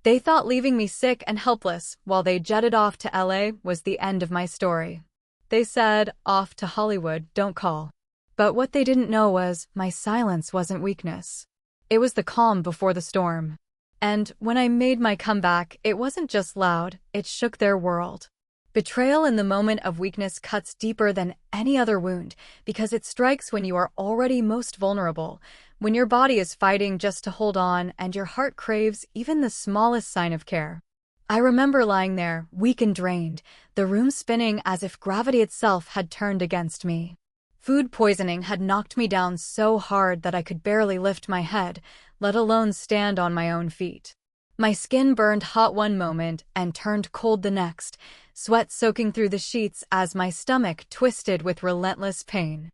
They thought leaving me sick and helpless while they jetted off to LA was the end of my story. They said, "Off to Hollywood, don't call." But what they didn't know was, my silence wasn't weakness. It was the calm before the storm. And when I made my comeback, it wasn't just loud, it shook their world. Betrayal in the moment of weakness cuts deeper than any other wound because it strikes when you are already most vulnerable, when your body is fighting just to hold on and your heart craves even the smallest sign of care. I remember lying there, weak and drained, the room spinning as if gravity itself had turned against me. Food poisoning had knocked me down so hard that I could barely lift my head, let alone stand on my own feet. My skin burned hot one moment and turned cold the next, sweat soaking through the sheets as my stomach twisted with relentless pain.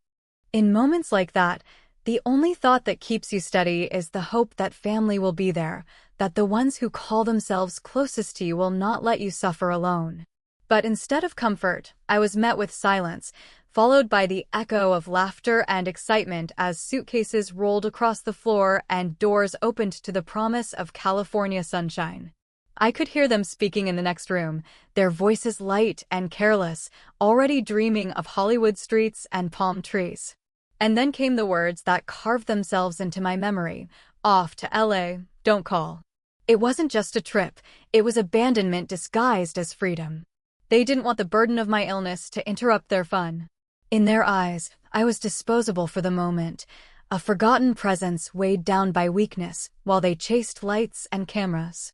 In moments like that, the only thought that keeps you steady is the hope that family will be there, that the ones who call themselves closest to you will not let you suffer alone. But instead of comfort, I was met with silence, followed by the echo of laughter and excitement as suitcases rolled across the floor and doors opened to the promise of California sunshine. I could hear them speaking in the next room, their voices light and careless, already dreaming of Hollywood streets and palm trees. And then came the words that carved themselves into my memory, "Off to LA, don't call." It wasn't just a trip, it was abandonment disguised as freedom. They didn't want the burden of my illness to interrupt their fun. In their eyes, I was disposable for the moment, a forgotten presence weighed down by weakness while they chased lights and cameras.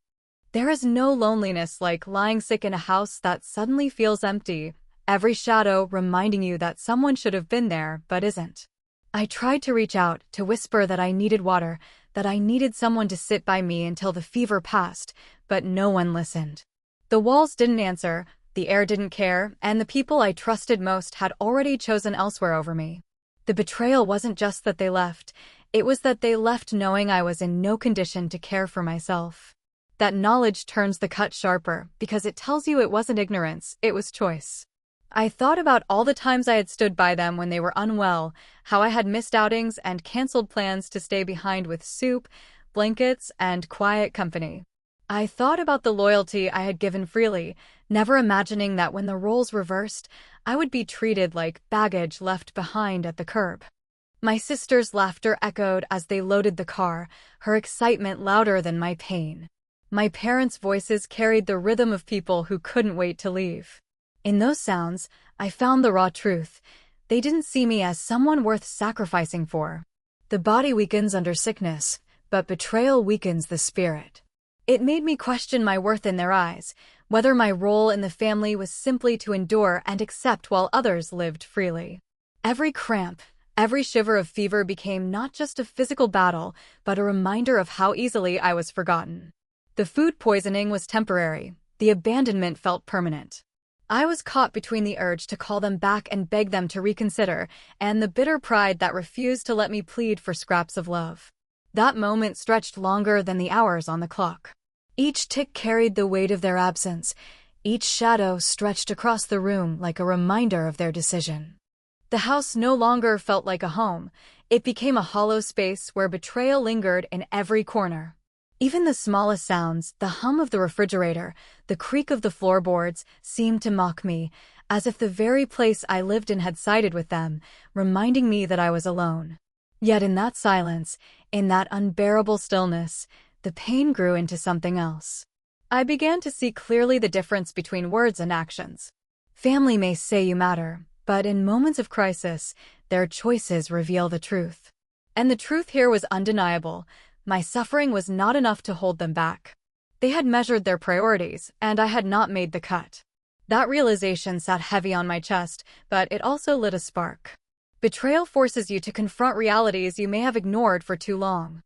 There is no loneliness like lying sick in a house that suddenly feels empty, every shadow reminding you that someone should have been there but isn't. I tried to reach out, to whisper that I needed water, that I needed someone to sit by me until the fever passed, but no one listened. The walls didn't answer, the air didn't care, and the people I trusted most had already chosen elsewhere over me. The betrayal wasn't just that they left, it was that they left knowing I was in no condition to care for myself. That knowledge turns the cut sharper, because it tells you it wasn't ignorance, it was choice. I thought about all the times I had stood by them when they were unwell, how I had missed outings and canceled plans to stay behind with soup, blankets, and quiet company. I thought about the loyalty I had given freely, never imagining that when the roles reversed, I would be treated like baggage left behind at the curb. My sister's laughter echoed as they loaded the car, her excitement louder than my pain. My parents' voices carried the rhythm of people who couldn't wait to leave. In those sounds, I found the raw truth. They didn't see me as someone worth sacrificing for. The body weakens under sickness, but betrayal weakens the spirit. It made me question my worth in their eyes, whether my role in the family was simply to endure and accept while others lived freely. Every cramp, every shiver of fever became not just a physical battle, but a reminder of how easily I was forgotten. The food poisoning was temporary, the abandonment felt permanent. I was caught between the urge to call them back and beg them to reconsider, and the bitter pride that refused to let me plead for scraps of love. That moment stretched longer than the hours on the clock. Each tick carried the weight of their absence. Each shadow stretched across the room like a reminder of their decision. The house no longer felt like a home. It became a hollow space where betrayal lingered in every corner. Even the smallest sounds, the hum of the refrigerator, the creak of the floorboards, seemed to mock me, as if the very place I lived in had sided with them, reminding me that I was alone. Yet in that silence, in that unbearable stillness, the pain grew into something else. I began to see clearly the difference between words and actions. Family may say you matter, but in moments of crisis, their choices reveal the truth. And the truth here was undeniable. My suffering was not enough to hold them back. They had measured their priorities, and I had not made the cut. That realization sat heavy on my chest, but it also lit a spark. Betrayal forces you to confront realities you may have ignored for too long.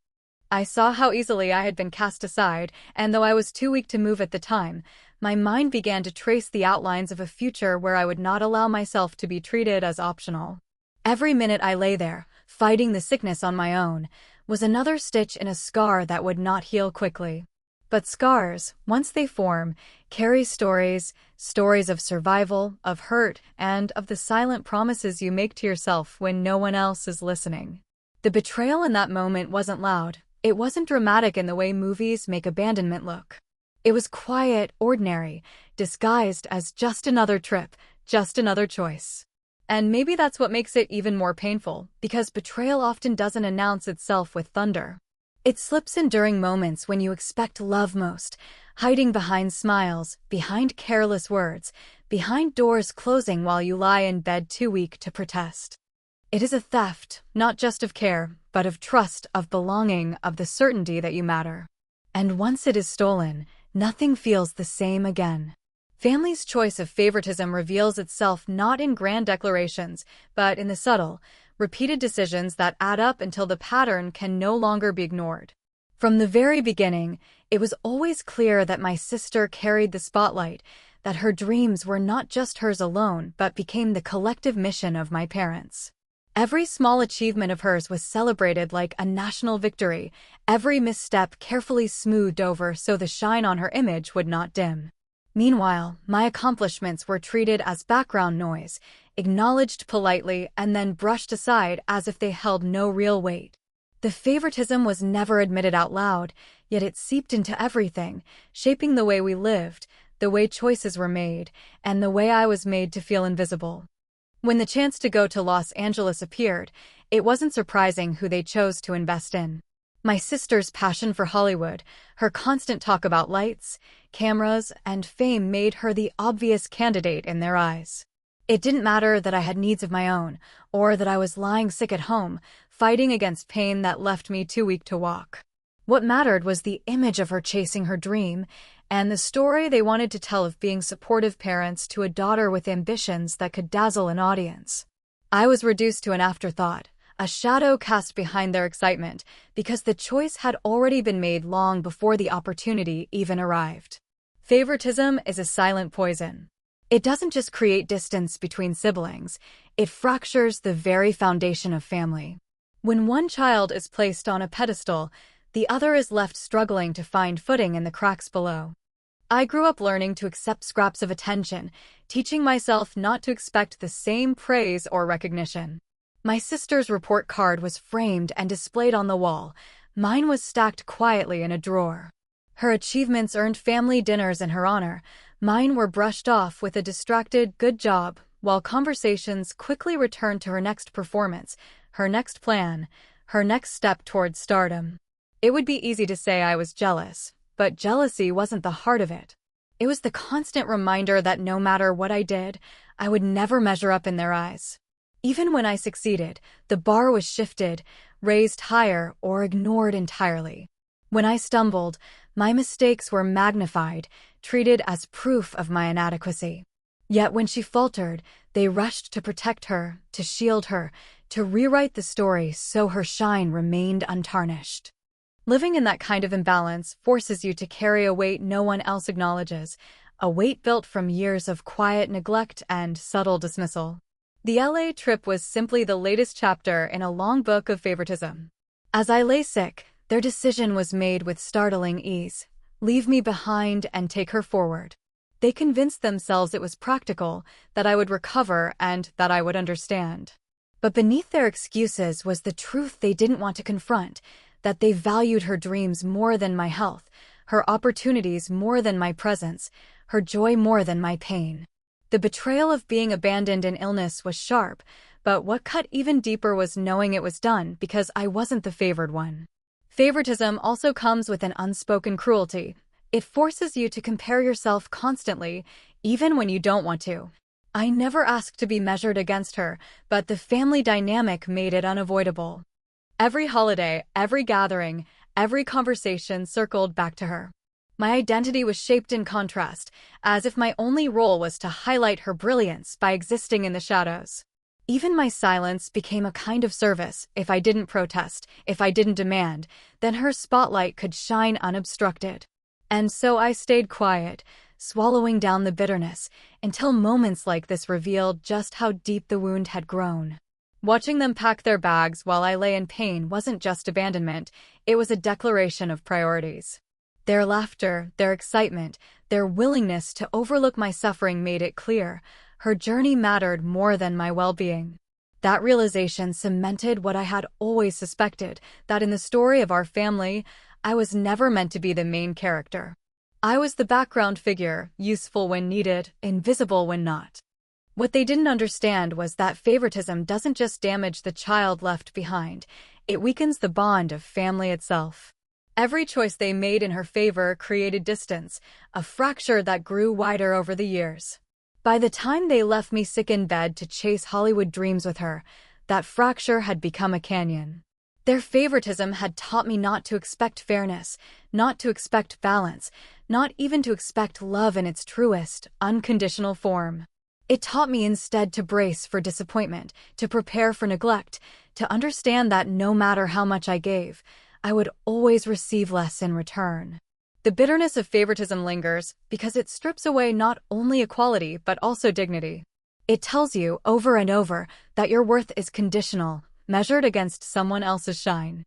I saw how easily I had been cast aside, and though I was too weak to move at the time, my mind began to trace the outlines of a future where I would not allow myself to be treated as optional. Every minute I lay there, fighting the sickness on my own, was another stitch in a scar that would not heal quickly. But scars, once they form, carry stories of survival, of hurt, and of the silent promises you make to yourself when no one else is listening. The betrayal in that moment wasn't loud. It wasn't dramatic in the way movies make abandonment look. It was quiet, ordinary, disguised as just another trip, just another choice. And maybe that's what makes it even more painful, because betrayal often doesn't announce itself with thunder. It slips in during moments when you expect love most, hiding behind smiles, behind careless words, behind doors closing while you lie in bed too weak to protest. It is a theft, not just of care, but of trust, of belonging, of the certainty that you matter. And once it is stolen, nothing feels the same again. Family's choice of favoritism reveals itself not in grand declarations, but in the subtle, repeated decisions that add up until the pattern can no longer be ignored. From the very beginning, it was always clear that my sister carried the spotlight, that her dreams were not just hers alone but became the collective mission of my parents. Every small achievement of hers was celebrated like a national victory, every misstep carefully smoothed over so the shine on her image would not dim. Meanwhile, my accomplishments were treated as background noise, acknowledged politely and then brushed aside as if they held no real weight. The favoritism was never admitted out loud, yet it seeped into everything, shaping the way we lived, the way choices were made, and the way I was made to feel invisible. When the chance to go to Los Angeles appeared, it wasn't surprising who they chose to invest in. My sister's passion for Hollywood, her constant talk about lights, cameras, and fame made her the obvious candidate in their eyes. It didn't matter that I had needs of my own, or that I was lying sick at home, fighting against pain that left me too weak to walk. What mattered was the image of her chasing her dream, and the story they wanted to tell of being supportive parents to a daughter with ambitions that could dazzle an audience. I was reduced to an afterthought, a shadow cast behind their excitement, because the choice had already been made long before the opportunity even arrived. Favoritism is a silent poison. It doesn't just create distance between siblings, it fractures the very foundation of family. When one child is placed on a pedestal, the other is left struggling to find footing in the cracks below. I grew up learning to accept scraps of attention, teaching myself not to expect the same praise or recognition. My sister's report card was framed and displayed on the wall. Mine was stacked quietly in a drawer. Her achievements earned family dinners in her honor. Mine were brushed off with a distracted "good job," while conversations quickly returned to her next performance, her next plan, her next step towards stardom. It would be easy to say I was jealous, but jealousy wasn't the heart of it. It was the constant reminder that no matter what I did, I would never measure up in their eyes. Even when I succeeded, the bar was shifted, raised higher, or ignored entirely. When I stumbled, my mistakes were magnified, treated as proof of my inadequacy. Yet when she faltered, they rushed to protect her, to shield her, to rewrite the story so her shine remained untarnished. Living in that kind of imbalance forces you to carry a weight no one else acknowledges, a weight built from years of quiet neglect and subtle dismissal. The LA trip was simply the latest chapter in a long book of favoritism. As I lay sick, their decision was made with startling ease: leave me behind and take her forward. They convinced themselves it was practical, that I would recover, and that I would understand. But beneath their excuses was the truth they didn't want to confront, that they valued her dreams more than my health, her opportunities more than my presence, her joy more than my pain. The betrayal of being abandoned in illness was sharp, but what cut even deeper was knowing it was done because I wasn't the favored one. Favoritism also comes with an unspoken cruelty. It forces you to compare yourself constantly, even when you don't want to. I never asked to be measured against her, but the family dynamic made it unavoidable. Every holiday, every gathering, every conversation circled back to her. My identity was shaped in contrast, as if my only role was to highlight her brilliance by existing in the shadows. Even my silence became a kind of service. If I didn't protest, if I didn't demand, then her spotlight could shine unobstructed. And so I stayed quiet, swallowing down the bitterness, until moments like this revealed just how deep the wound had grown. Watching them pack their bags while I lay in pain wasn't just abandonment, it was a declaration of priorities. Their laughter, their excitement, their willingness to overlook my suffering made it clear her journey mattered more than my well-being. That realization cemented what I had always suspected, that in the story of our family, I was never meant to be the main character. I was the background figure, useful when needed, invisible when not. What they didn't understand was that favoritism doesn't just damage the child left behind, it weakens the bond of family itself. Every choice they made in her favor created distance, a fracture that grew wider over the years. By the time they left me sick in bed to chase Hollywood dreams with her, that fracture had become a canyon. Their favoritism had taught me not to expect fairness, not to expect balance, not even to expect love in its truest, unconditional form. It taught me instead to brace for disappointment, to prepare for neglect, to understand that no matter how much I gave, I would always receive less in return. The bitterness of favoritism lingers because it strips away not only equality but also dignity. It tells you over and over that your worth is conditional, measured against someone else's shine.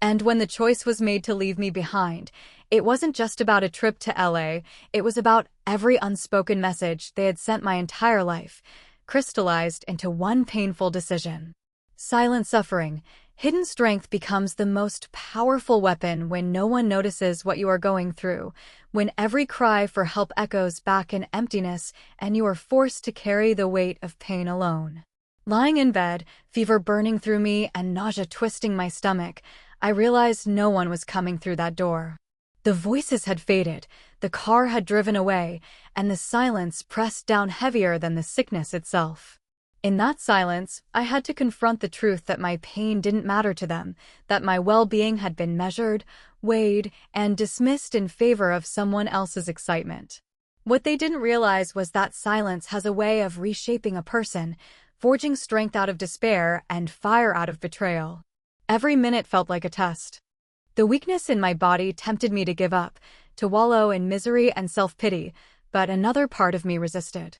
And when the choice was made to leave me behind, it wasn't just about a trip to LA, it was about every unspoken message they had sent my entire life, crystallized into one painful decision. Silent suffering, hidden strength becomes the most powerful weapon when no one notices what you are going through, when every cry for help echoes back in emptiness and you are forced to carry the weight of pain alone. Lying in bed, fever burning through me and nausea twisting my stomach, I realized no one was coming through that door. The voices had faded, the car had driven away, and the silence pressed down heavier than the sickness itself. In that silence, I had to confront the truth that my pain didn't matter to them, that my well-being had been measured, weighed, and dismissed in favor of someone else's excitement. What they didn't realize was that silence has a way of reshaping a person, forging strength out of despair and fire out of betrayal. Every minute felt like a test. The weakness in my body tempted me to give up, to wallow in misery and self-pity, but another part of me resisted.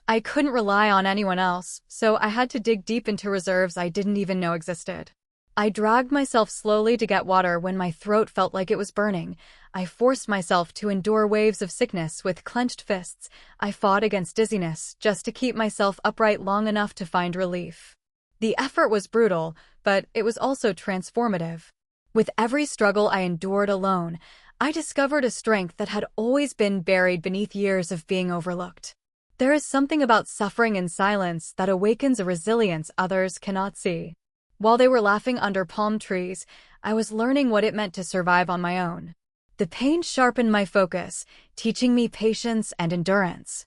I couldn't rely on anyone else, so I had to dig deep into reserves I didn't even know existed. I dragged myself slowly to get water when my throat felt like it was burning. I forced myself to endure waves of sickness with clenched fists. I fought against dizziness just to keep myself upright long enough to find relief. The effort was brutal, but it was also transformative. With every struggle I endured alone, I discovered a strength that had always been buried beneath years of being overlooked. There is something about suffering in silence that awakens a resilience others cannot see. While they were laughing under palm trees, I was learning what it meant to survive on my own. The pain sharpened my focus, teaching me patience and endurance.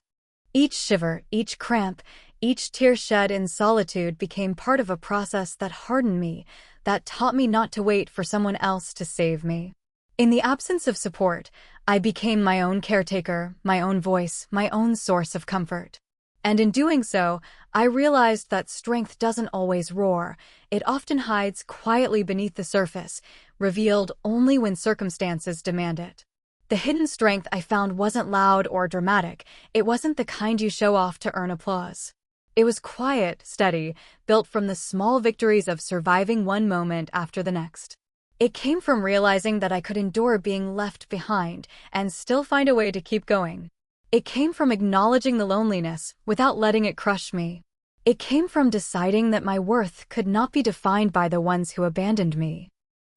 Each shiver, each cramp, each tear shed in solitude became part of a process that hardened me, that taught me not to wait for someone else to save me. In the absence of support, I became my own caretaker, my own voice, my own source of comfort. And in doing so, I realized that strength doesn't always roar. It often hides quietly beneath the surface, revealed only when circumstances demand it. The hidden strength I found wasn't loud or dramatic. It wasn't the kind you show off to earn applause. It was quiet, steady, built from the small victories of surviving one moment after the next. It came from realizing that I could endure being left behind and still find a way to keep going. It came from acknowledging the loneliness without letting it crush me. It came from deciding that my worth could not be defined by the ones who abandoned me.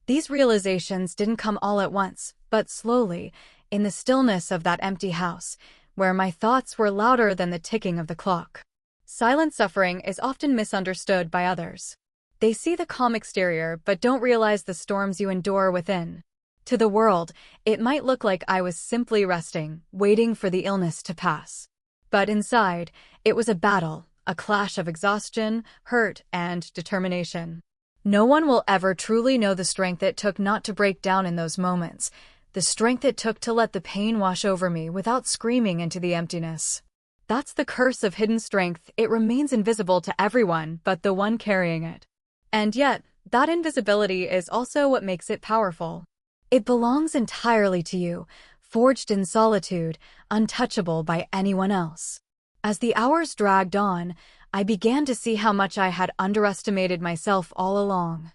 These realizations didn't come all at once, but slowly, in the stillness of that empty house, where my thoughts were louder than the ticking of the clock. Silent suffering is often misunderstood by others. They see the calm exterior but don't realize the storms you endure within. To the world, it might look like I was simply resting, waiting for the illness to pass. But inside, it was a battle, a clash of exhaustion, hurt, and determination. No one will ever truly know the strength it took not to break down in those moments, the strength it took to let the pain wash over me without screaming into the emptiness. That's the curse of hidden strength. It remains invisible to everyone but the one carrying it. And yet, that invisibility is also what makes it powerful. It belongs entirely to you, forged in solitude, untouchable by anyone else. As the hours dragged on, I began to see how much I had underestimated myself all along.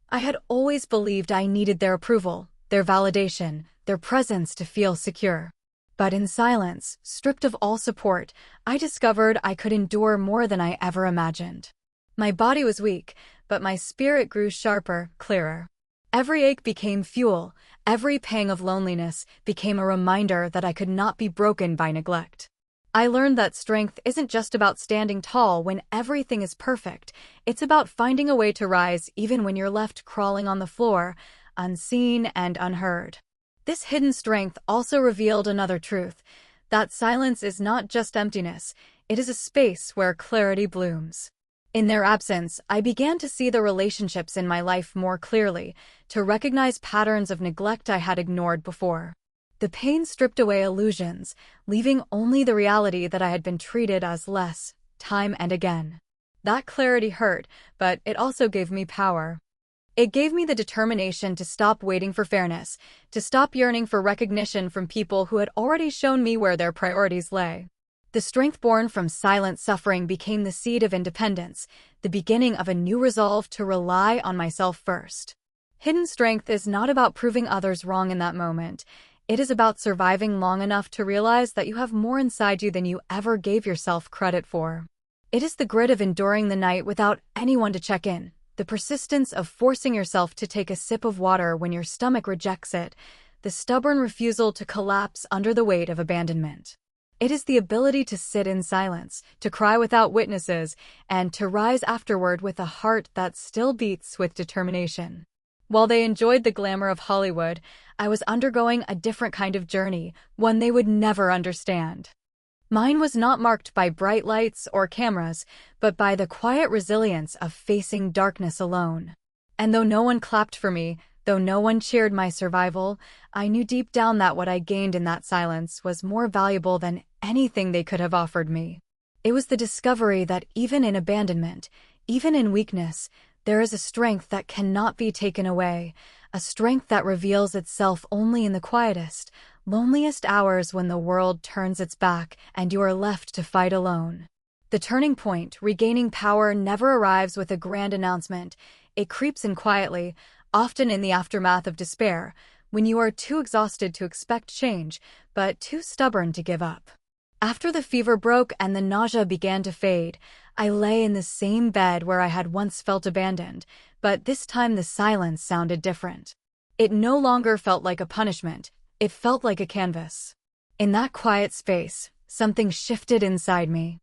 I had always believed I needed their approval, their validation, their presence to feel secure. But in silence, stripped of all support, I discovered I could endure more than I ever imagined. My body was weak, but my spirit grew sharper, clearer. Every ache became fuel, every pang of loneliness became a reminder that I could not be broken by neglect. I learned that strength isn't just about standing tall when everything is perfect, it's about finding a way to rise even when you're left crawling on the floor, unseen and unheard. This hidden strength also revealed another truth, that silence is not just emptiness, it is a space where clarity blooms. In their absence, I began to see the relationships in my life more clearly, to recognize patterns of neglect I had ignored before. The pain stripped away illusions, leaving only the reality that I had been treated as less, time and again. That clarity hurt, but it also gave me power. It gave me the determination to stop waiting for fairness, to stop yearning for recognition from people who had already shown me where their priorities lay. The strength born from silent suffering became the seed of independence, the beginning of a new resolve to rely on myself first. Hidden strength is not about proving others wrong in that moment. It is about surviving long enough to realize that you have more inside you than you ever gave yourself credit for. It is the grit of enduring the night without anyone to check in, the persistence of forcing yourself to take a sip of water when your stomach rejects it, the stubborn refusal to collapse under the weight of abandonment. It is the ability to sit in silence, to cry without witnesses, and to rise afterward with a heart that still beats with determination. While they enjoyed the glamour of Hollywood, I was undergoing a different kind of journey, one they would never understand. Mine was not marked by bright lights or cameras, but by the quiet resilience of facing darkness alone. And though no one clapped for me, though no one cheered my survival, I knew deep down that what I gained in that silence was more valuable than anything they could have offered me. It was the discovery that even in abandonment, even in weakness, there is a strength that cannot be taken away, a strength that reveals itself only in the quietest, loneliest hours when the world turns its back and you are left to fight alone. The turning point, regaining power, never arrives with a grand announcement. It creeps in quietly, often in the aftermath of despair, when you are too exhausted to expect change, but too stubborn to give up. After the fever broke and the nausea began to fade, I lay in the same bed where I had once felt abandoned, but this time the silence sounded different. It no longer felt like a punishment, it felt like a canvas. In that quiet space, something shifted inside me.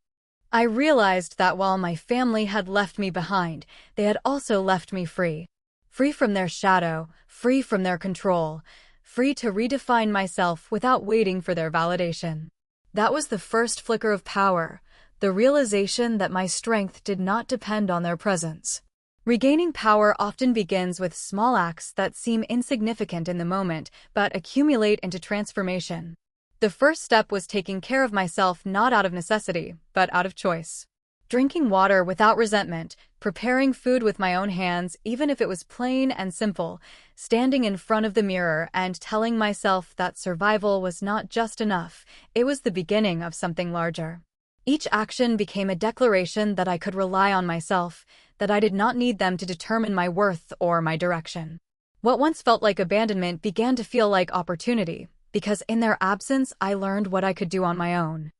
I realized that while my family had left me behind, they had also left me free. Free from their shadow, free from their control, free to redefine myself without waiting for their validation. That was the first flicker of power, the realization that my strength did not depend on their presence. Regaining power often begins with small acts that seem insignificant in the moment, but accumulate into transformation. The first step was taking care of myself not out of necessity, but out of choice. Drinking water without resentment, preparing food with my own hands, even if it was plain and simple, standing in front of the mirror and telling myself that survival was not just enough, it was the beginning of something larger. Each action became a declaration that I could rely on myself, that I did not need them to determine my worth or my direction. What once felt like abandonment began to feel like opportunity, because in their absence I learned what I could do on my own.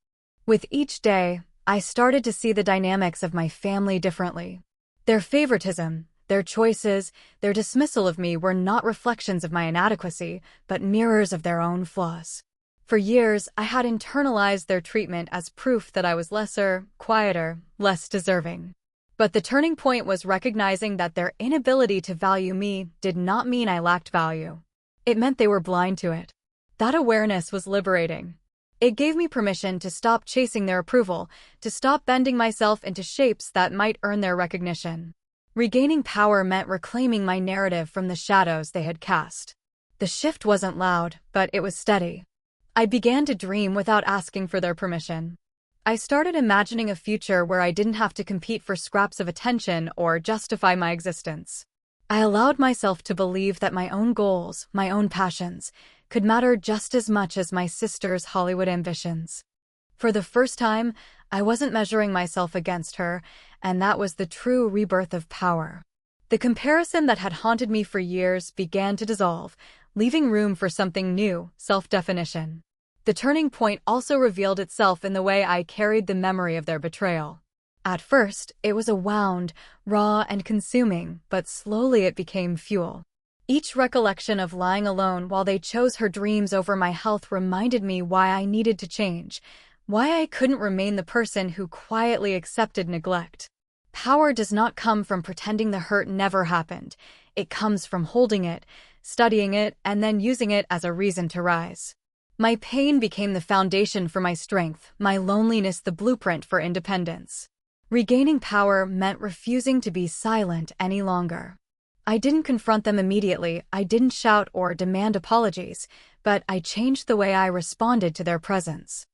With each day, I started to see the dynamics of my family differently. Their favoritism, their choices, their dismissal of me were not reflections of my inadequacy, but mirrors of their own flaws. For years, I had internalized their treatment as proof that I was lesser, quieter, less deserving. But the turning point was recognizing that their inability to value me did not mean I lacked value. It meant they were blind to it. That awareness was liberating. It gave me permission to stop chasing their approval, to stop bending myself into shapes that might earn their recognition. Regaining power meant reclaiming my narrative from the shadows they had cast. The shift wasn't loud, but it was steady. I began to dream without asking for their permission. I started imagining a future where I didn't have to compete for scraps of attention or justify my existence. I allowed myself to believe that my own goals, my own passions, could matter just as much as my sister's Hollywood ambitions. For the first time, I wasn't measuring myself against her, and that was the true rebirth of power. The comparison that had haunted me for years began to dissolve, leaving room for something new, self-definition. The turning point also revealed itself in the way I carried the memory of their betrayal. At first, it was a wound, raw and consuming, but slowly it became fuel. Each recollection of lying alone while they chose her dreams over my health reminded me why I needed to change, why I couldn't remain the person who quietly accepted neglect. Power does not come from pretending the hurt never happened. It comes from holding it, studying it, and then using it as a reason to rise. My pain became the foundation for my strength, my loneliness the blueprint for independence. Regaining power meant refusing to be silent any longer. I didn't confront them immediately, I didn't shout or demand apologies, but I changed the way I responded to their presence.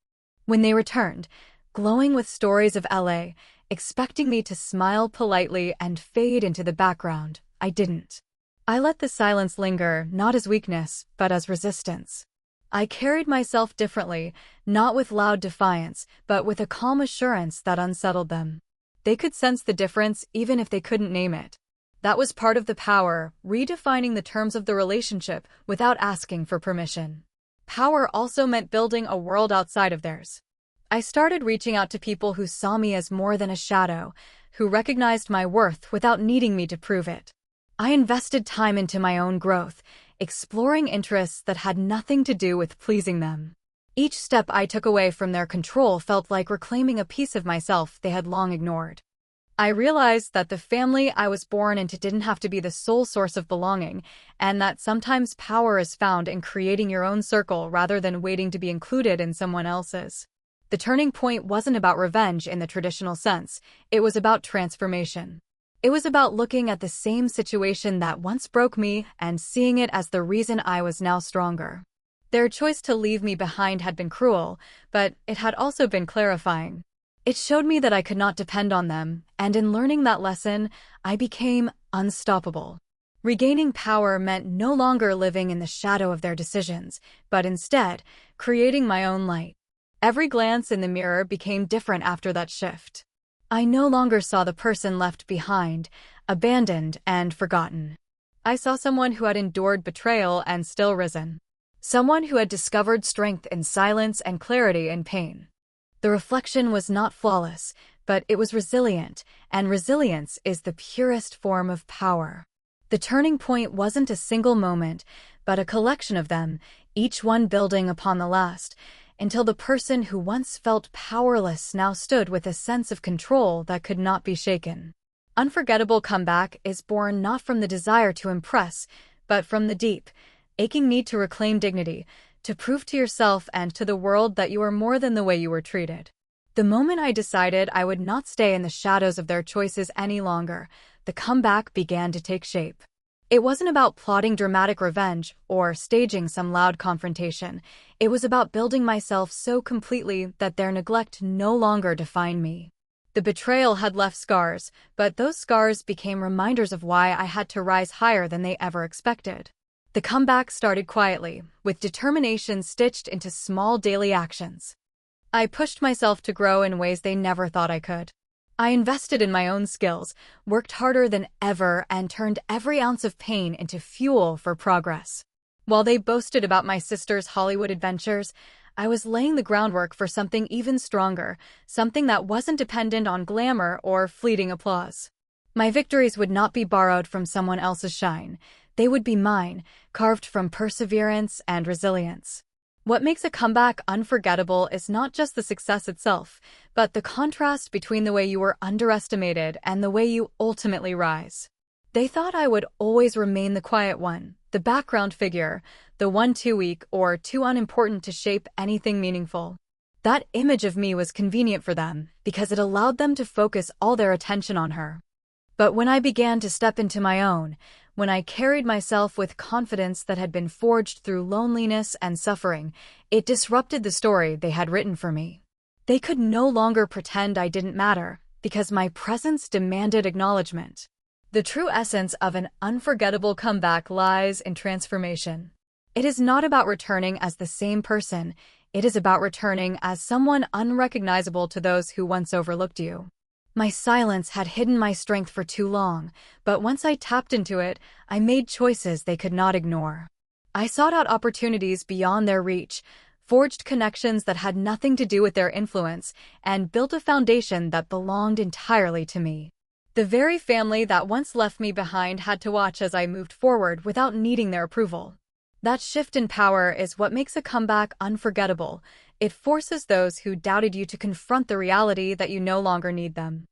When they returned, glowing with stories of LA, expecting me to smile politely and fade into the background, I didn't. I let the silence linger, not as weakness, but as resistance. I carried myself differently, not with loud defiance, but with a calm assurance that unsettled them. They could sense the difference even if they couldn't name it. That was part of the power, redefining the terms of the relationship without asking for permission. Power also meant building a world outside of theirs. I started reaching out to people who saw me as more than a shadow, who recognized my worth without needing me to prove it. I invested time into my own growth, exploring interests that had nothing to do with pleasing them. Each step I took away from their control felt like reclaiming a piece of myself they had long ignored. I realized that the family I was born into didn't have to be the sole source of belonging, and that sometimes power is found in creating your own circle rather than waiting to be included in someone else's. The turning point wasn't about revenge in the traditional sense, it was about transformation. It was about looking at the same situation that once broke me and seeing it as the reason I was now stronger. Their choice to leave me behind had been cruel, but it had also been clarifying. It showed me that I could not depend on them, and in learning that lesson, I became unstoppable. Regaining power meant no longer living in the shadow of their decisions, but instead, creating my own light. Every glance in the mirror became different after that shift. I no longer saw the person left behind, abandoned and forgotten. I saw someone who had endured betrayal and still risen. Someone who had discovered strength in silence and clarity in pain. The reflection was not flawless, but it was resilient, and resilience is the purest form of power. The turning point wasn't a single moment, but a collection of them, each one building upon the last, until the person who once felt powerless now stood with a sense of control that could not be shaken. Unforgettable comeback is born not from the desire to impress, but from the deep, aching need to reclaim dignity, to prove to yourself and to the world that you are more than the way you were treated. The moment I decided I would not stay in the shadows of their choices any longer, the comeback began to take shape. It wasn't about plotting dramatic revenge or staging some loud confrontation. It was about building myself so completely that their neglect no longer defined me. The betrayal had left scars, but those scars became reminders of why I had to rise higher than they ever expected. The comeback started quietly, with determination stitched into small daily actions. I pushed myself to grow in ways they never thought I could. I invested in my own skills, worked harder than ever, and turned every ounce of pain into fuel for progress. While they boasted about my sister's Hollywood adventures, I was laying the groundwork for something even stronger, something that wasn't dependent on glamour or fleeting applause. My victories would not be borrowed from someone else's shine. They would be mine, carved from perseverance and resilience. What makes a comeback unforgettable is not just the success itself, but the contrast between the way you were underestimated and the way you ultimately rise. They thought I would always remain the quiet one, the background figure, the one too weak or too unimportant to shape anything meaningful. That image of me was convenient for them because it allowed them to focus all their attention on her. But when I began to step into my own, when I carried myself with confidence that had been forged through loneliness and suffering, it disrupted the story they had written for me. They could no longer pretend I didn't matter, because my presence demanded acknowledgement. The true essence of an unforgettable comeback lies in transformation. It is not about returning as the same person, it is about returning as someone unrecognizable to those who once overlooked you. My silence had hidden my strength for too long, but once I tapped into it, I made choices they could not ignore. I sought out opportunities beyond their reach, forged connections that had nothing to do with their influence, and built a foundation that belonged entirely to me. The very family that once left me behind had to watch as I moved forward without needing their approval. That shift in power is what makes a comeback unforgettable. It forces those who doubted you to confront the reality that you no longer need them.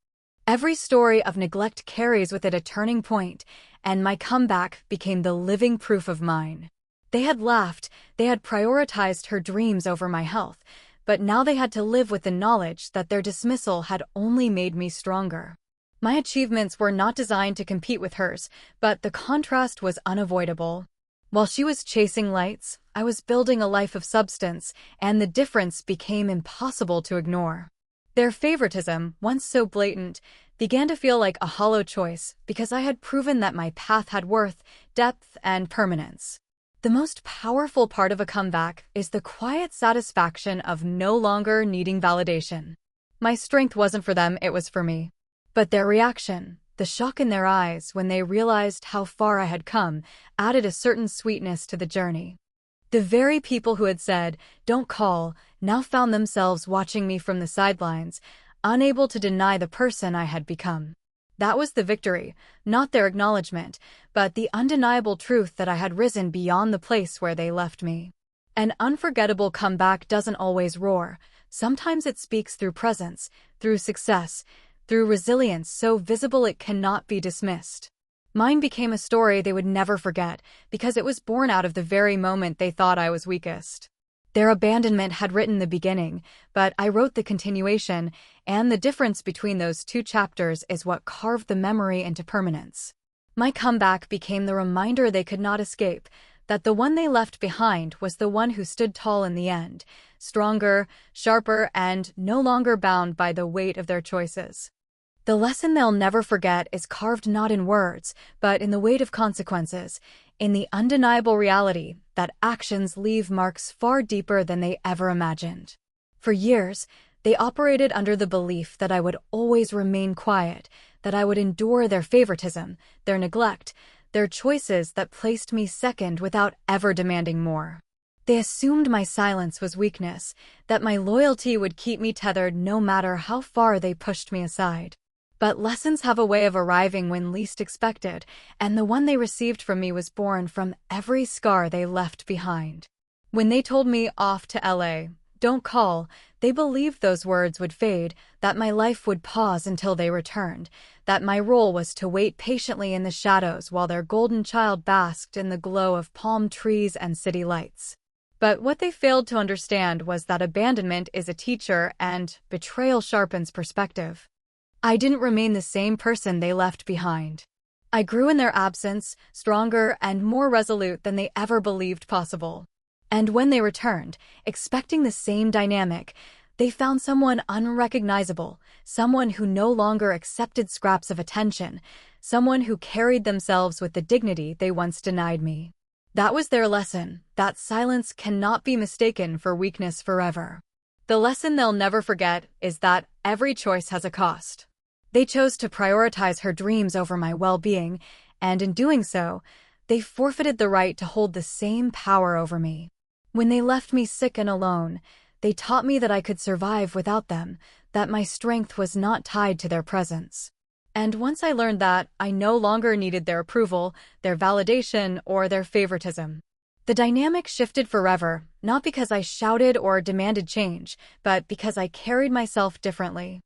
Every story of neglect carries with it a turning point, and my comeback became the living proof of mine. They had laughed, they had prioritized her dreams over my health, but now they had to live with the knowledge that their dismissal had only made me stronger. My achievements were not designed to compete with hers, but the contrast was unavoidable. While she was chasing lights, I was building a life of substance, and the difference became impossible to ignore. Their favoritism, once so blatant, began to feel like a hollow choice because I had proven that my path had worth, depth, and permanence. The most powerful part of a comeback is the quiet satisfaction of no longer needing validation. My strength wasn't for them, it was for me. But their reaction, the shock in their eyes when they realized how far I had come, added a certain sweetness to the journey. The very people who had said, "Don't call," now found themselves watching me from the sidelines, unable to deny the person I had become. That was the victory, not their acknowledgement, but the undeniable truth that I had risen beyond the place where they left me. An unforgettable comeback doesn't always roar. Sometimes it speaks through presence, through success, through resilience so visible it cannot be dismissed. Mine became a story they would never forget because it was born out of the very moment they thought I was weakest. Their abandonment had written the beginning, but I wrote the continuation, and the difference between those two chapters is what carved the memory into permanence. My comeback became the reminder they could not escape, that the one they left behind was the one who stood tall in the end, stronger, sharper, and no longer bound by the weight of their choices. The lesson they'll never forget is carved not in words, but in the weight of consequences, in the undeniable reality that actions leave marks far deeper than they ever imagined. For years, they operated under the belief that I would always remain quiet, that I would endure their favoritism, their neglect, their choices that placed me second without ever demanding more. They assumed my silence was weakness, that my loyalty would keep me tethered no matter how far they pushed me aside. But lessons have a way of arriving when least expected, and the one they received from me was born from every scar they left behind. When they told me off to LA, "Don't call," they believed those words would fade, that my life would pause until they returned, that my role was to wait patiently in the shadows while their golden child basked in the glow of palm trees and city lights. But what they failed to understand was that abandonment is a teacher and betrayal sharpens perspective. I didn't remain the same person they left behind. I grew in their absence, stronger and more resolute than they ever believed possible. And when they returned, expecting the same dynamic, they found someone unrecognizable, someone who no longer accepted scraps of attention, someone who carried themselves with the dignity they once denied me. That was their lesson, that silence cannot be mistaken for weakness forever. The lesson they'll never forget is that every choice has a cost. They chose to prioritize her dreams over my well-being, and in doing so, they forfeited the right to hold the same power over me. When they left me sick and alone, they taught me that I could survive without them, that my strength was not tied to their presence. And once I learned that, I no longer needed their approval, their validation, or their favoritism. The dynamic shifted forever, not because I shouted or demanded change, but because I carried myself differently.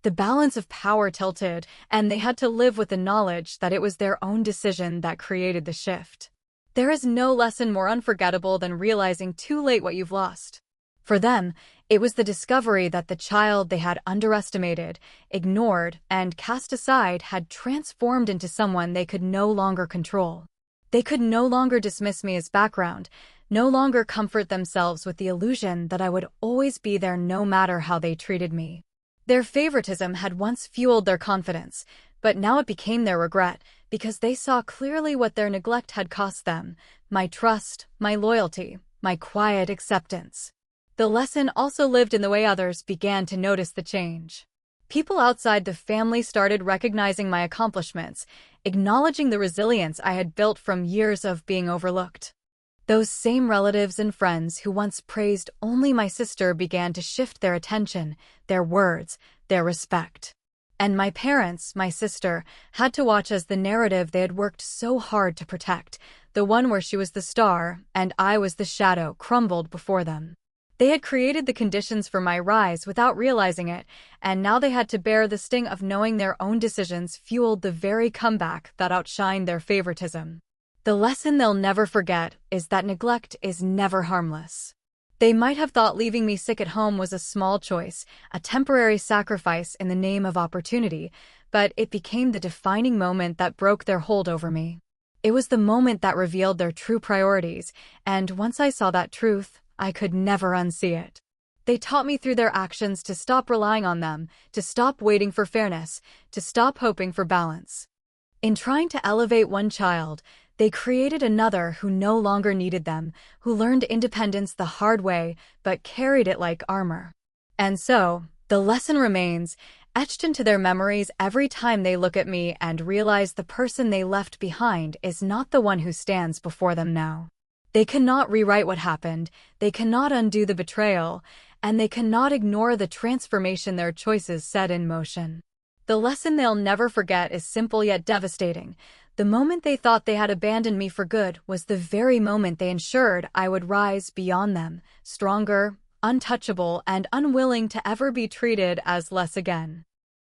The balance of power tilted, and they had to live with the knowledge that it was their own decision that created the shift. There is no lesson more unforgettable than realizing too late what you've lost. For them, it was the discovery that the child they had underestimated, ignored, and cast aside had transformed into someone they could no longer control. They could no longer dismiss me as background, no longer comfort themselves with the illusion that I would always be there no matter how they treated me. Their favoritism had once fueled their confidence, but now it became their regret, because they saw clearly what their neglect had cost them: my trust, my loyalty, my quiet acceptance. The lesson also lived in the way others began to notice the change. People outside the family started recognizing my accomplishments, acknowledging the resilience I had built from years of being overlooked. Those same relatives and friends who once praised only my sister began to shift their attention, their words, their respect. And my parents, my sister, had to watch as the narrative they had worked so hard to protect, the one where she was the star and I was the shadow, crumbled before them. They had created the conditions for my rise without realizing it, and now they had to bear the sting of knowing their own decisions fueled the very comeback that outshined their favoritism. The lesson they'll never forget is that neglect is never harmless. They might have thought leaving me sick at home was a small choice, a temporary sacrifice in the name of opportunity, but it became the defining moment that broke their hold over me. It was the moment that revealed their true priorities, and once I saw that truth, I could never unsee it. They taught me through their actions to stop relying on them, to stop waiting for fairness, to stop hoping for balance. In trying to elevate one child, they created another who no longer needed them, who learned independence the hard way but carried it like armor. And so, the lesson remains, etched into their memories every time they look at me and realize the person they left behind is not the one who stands before them now. They cannot rewrite what happened, they cannot undo the betrayal, and they cannot ignore the transformation their choices set in motion. The lesson they'll never forget is simple yet devastating. The moment they thought they had abandoned me for good was the very moment they ensured I would rise beyond them, stronger, untouchable, and unwilling to ever be treated as less again.